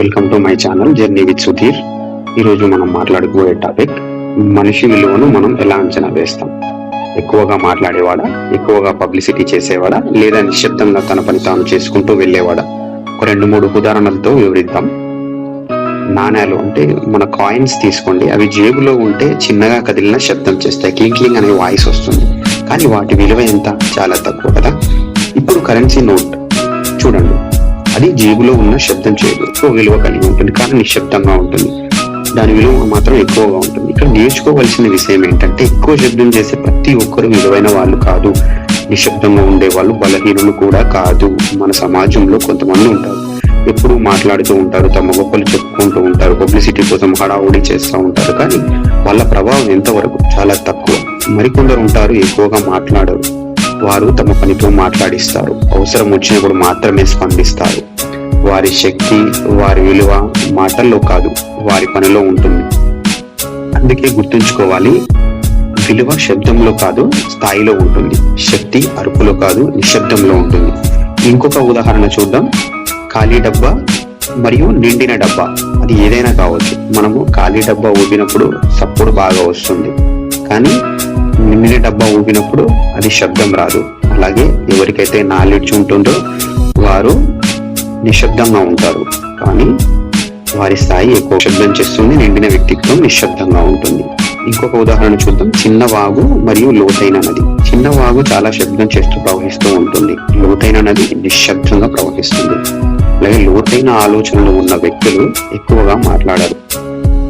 Welcome to my channel journey with Sudheer. ఈరోజు మనం మాట్లాడుకోబోయే topic, మనిషి విలువను మనం ఎలా అంచనా వేస్తాం. ఎక్కువగా మాట్లాడేవాడా, ఎక్కువగా పబ్లిసిటీ చేసేవాడా, లేదా నిశ్శబ్దంగా తన పని తాను చేసుకుంటూ వెళ్ళేవాడా? ఒక 2-3 ఉదాహరణలతో వివరిద్దాం. నాణ్యాలు అంటే మన కాయిన్స్ తీసుకోండి. అవి జేబులో ఉంటే చిన్నగా కదిలిన శబ్దం చేస్తాయి, క్లింగ్ క్లింగ్ అనే వాయిస్ వస్తుంది. కానీ వాటి విలువ ఎంత? చాలా తక్కువ కదా. ఇప్పుడు కరెన్సీ నోట్ చూడండి, అది జేబులో ఉన్న శబ్దం చేయదు, ఎక్కువ విలువ కలిగి ఉంటుంది, కానీ నిశ్శబ్దంగా ఉంటుంది. దాని విలువ మాత్రం ఎక్కువగా ఉంటుంది. ఇక్కడ నేర్చుకోవాల్సిన విషయం ఏంటంటే, ఎక్కువ శబ్దం చేసే ప్రతి ఒక్కరు విలువైన వాళ్ళు కాదు. నిశ్శబ్దంగా ఉండే వాళ్ళు బలహీనులు కూడా కాదు. మన సమాజంలో కొంతమంది ఉంటారు, ఎప్పుడు మాట్లాడుతూ ఉంటారు, తమ గొప్పలు చెప్పుకుంటూ ఉంటారు, పబ్లిసిటీ కోసం హడావుడి చేస్తూ ఉంటారు. కానీ వాళ్ళ ప్రభావం ఎంతవరకు? చాలా తక్కువ. మరికొందరు ఉంటారు, ఎక్కువగా మాట్లాడరు. వారు తమ పనితో మాట్లాడిస్తారు, అవసరం వచ్చినప్పుడు మాత్రమే స్పందిస్తారు. వారి శక్తి, వారి విలువ మాటల్లో కాదు, వారి పనిలో ఉంటుంది. అందుకే గుర్తుంచుకోవాలి, విలువ శబ్దంలో కాదు, స్థాయిలో ఉంటుంది. శక్తి అరుపులో కాదు, నిశ్శబ్దంలో ఉంటుంది. ఇంకొక ఉదాహరణ చూద్దాం. ఖాళీ డబ్బా మరియు నిండిన డబ్బా, అది ఏదైనా కావచ్చు. మనము ఖాళీ డబ్బా ఊపినప్పుడు సప్పుడు బాగా వస్తుంది, కానీ నిండిన డబ్బా ఊపినప్పుడు అది శబ్దం రాదు. అలాగే ఎవరికైతే నాలెడ్జ్ ఉంటుందో వారు నిశ్శబ్దంగా ఉంటారు, కానీ వారి స్థాయి ఎక్కువ శబ్దం చేస్తుంది. నిండిన వ్యక్తిత్వం నిశ్శబ్దంగా ఉంటుంది. ఇంకొక ఉదాహరణ చూద్దాం. చిన్న వాగు మరియు లోతైన నది. చిన్న వాగు చాలా శబ్దం చేస్తూ ప్రవహిస్తూ ఉంటుంది, లోతైన నది నిశ్శబ్దంగా ప్రవహిస్తుంది. అలాగే లోతైన ఆలోచనలు ఉన్న వ్యక్తులు ఎక్కువగా మాట్లాడరు,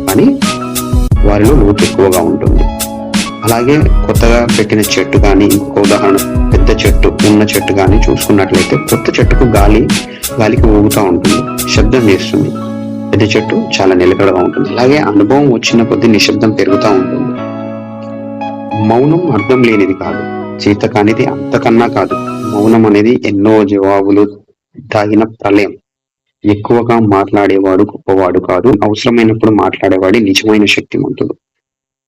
కానీ వారిలో లోతు ఎక్కువగా ఉంటుంది. అలాగే కొత్తగా పెట్టిన చెట్టు కానీ, ఇంకొక ఉదాహరణ, పెద్ద చెట్టు ఉన్న చెట్టు కానీ చూసుకున్నట్లయితే, కొత్త చెట్టుకు గాలికి ఊగుతూ ఉంటుంది, శబ్దం చేస్తుంది. పెద్ద చెట్టు చాలా నిలకడగా ఉంటుంది. అలాగే అనుభవం వచ్చిన కొద్ది నిశ్శబ్దం పెరుగుతూ ఉంటుంది. మౌనం అర్థం లేనిది కాదు, చేత కానిది అంతకన్నా కాదు. మౌనం అనేది ఎన్నో జవాబులు తాగిన ప్రళయం. ఎక్కువగా మాట్లాడేవాడు గొప్పవాడు కాదు, అవసరమైనప్పుడు మాట్లాడేవాడి నిజమైన శక్తిమంతుడు.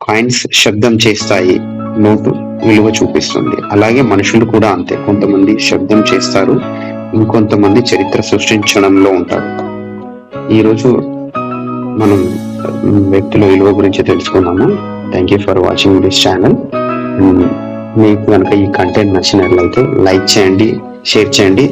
కాయిన్స్ శబ్దం చేస్తాయి, నోటు విలువ చూపిస్తుంది. అలాగే మనుషులు కూడా అంతే. కొంతమంది శబ్దం చేస్తారు, ఇంకొంతమంది చరిత్ర సృష్టించడంలో ఉంటారు. ఈరోజు మనం వ్యక్తుల విలువ గురించి తెలుసుకున్నాము. Thank you for watching this channel. మీకు కనుక ఈ కంటెంట్ నచ్చినట్లయితే లైక్ చేయండి, షేర్ చేయండి.